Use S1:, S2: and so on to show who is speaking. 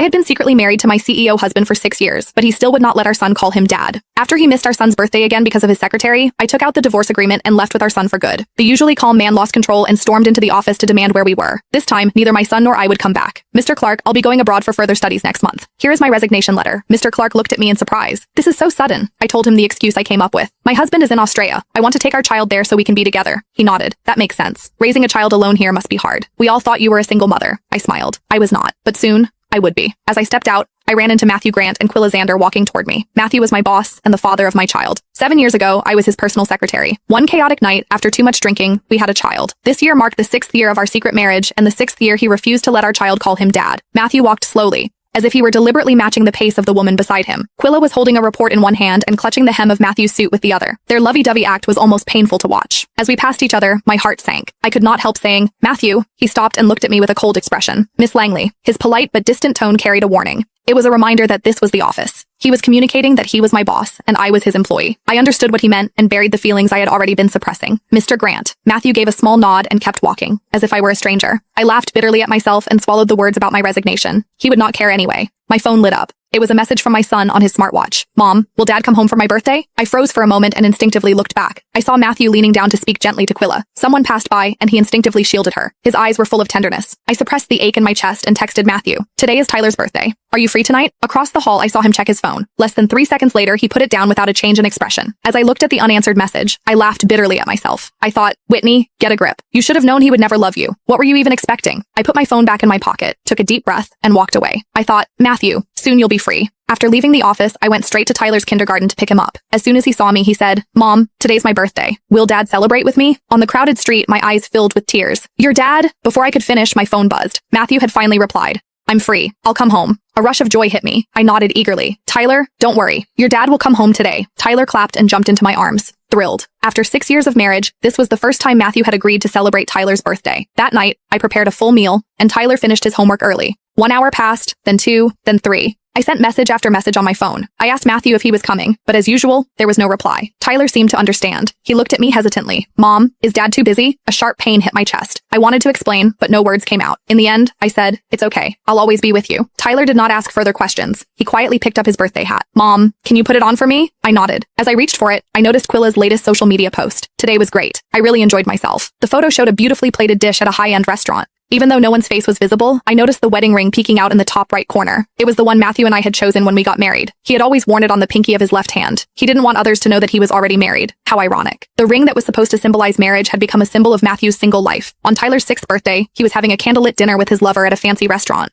S1: I had been secretly married to my CEO husband for 6 years, but he still would not let our son call him dad. After he missed our son's birthday again because of his secretary, I took out the divorce agreement and left with our son for good. The usually calm man lost control and stormed into the office to demand where we were. This time, neither my son nor I would come back. Mr. Clark, I'll be going abroad for further studies next month. Here is my resignation letter. Mr. Clark looked at me in surprise. This is so sudden. I told him the excuse I came up with. My husband is in Australia. I want to take our child there so we can be together. He nodded. That makes sense. Raising a child alone here must be hard. We all thought you were a single mother. I smiled. I was not. But soon, I would be. As I stepped out, I ran into Matthew Grant and Quilla Xander walking toward me. Matthew was my boss and the father of my child. 7 years ago, I was his personal secretary. One chaotic night, after too much drinking, we had a child. This year marked the 6th year of our secret marriage and the 6th year he refused to let our child call him dad. Matthew walked slowly, as if he were deliberately matching the pace of the woman beside him. Quilla was holding a report in one hand and clutching the hem of Matthew's suit with the other. Their lovey-dovey act was almost painful to watch. As we passed each other, my heart sank. I could not help saying, "Matthew." He stopped and looked at me with a cold expression. "Miss Langley." His polite but distant tone carried a warning. It was a reminder that this was the office. He was communicating that he was my boss and I was his employee. I understood what he meant and buried the feelings I had already been suppressing. "Mr. Grant." Matthew gave a small nod and kept walking, as if I were a stranger. I laughed bitterly at myself and swallowed the words about my resignation. He would not care anyway. My phone lit up. It was a message from my son on his smartwatch. "Mom, will Dad come home for my birthday?" I froze for a moment and instinctively looked back. I saw Matthew leaning down to speak gently to Quilla. Someone passed by and he instinctively shielded her. His eyes were full of tenderness. I suppressed the ache in my chest and texted Matthew. "Today is Tyler's birthday. Are you free tonight?" Across the hall, I saw him check his phone. Less than 3 seconds later, he put it down without a change in expression. As I looked at the unanswered message, I laughed bitterly at myself. I thought, "Whitney, get a grip. You should have known he would never love you. What were you even expecting?" I put my phone back in my pocket, took a deep breath, and walked away. I thought, "Matthew, soon you'll be free." After leaving the office, I went straight to Tyler's kindergarten to pick him up. As soon as he saw me, he said, "Mom, today's my birthday. Will Dad celebrate with me?" On the crowded street, my eyes filled with tears. "Your dad?" Before I could finish, my phone buzzed. Matthew had finally replied. "I'm free. I'll come home." A rush of joy hit me. I nodded eagerly. "Tyler, don't worry. Your dad will come home today." Tyler clapped and jumped into my arms, thrilled. After 6 years of marriage, this was the first time Matthew had agreed to celebrate Tyler's birthday. That night, I prepared a full meal, and Tyler finished his homework early. 1 hour passed, then 2, then 3. I sent message after message on my phone. I asked Matthew if he was coming, but as usual, there was no reply. Tyler seemed to understand. He looked at me hesitantly. "Mom, is Dad too busy?" A sharp pain hit my chest. I wanted to explain, but no words came out. In the end, I said, "It's okay. I'll always be with you." Tyler did not ask further questions. He quietly picked up his birthday hat. "Mom, can you put it on for me?" I nodded. As I reached for it, I noticed Quilla's latest social media post. "Today was great. I really enjoyed myself." The photo showed a beautifully plated dish at a high-end restaurant. Even though no one's face was visible, I noticed the wedding ring peeking out in the top right corner. It was the one Matthew and I had chosen when we got married. He had always worn it on the pinky of his left hand. He didn't want others to know that he was already married. How ironic. The ring that was supposed to symbolize marriage had become a symbol of Matthew's single life. On Tyler's 6th birthday, he was having a candlelit dinner with his lover at a fancy restaurant.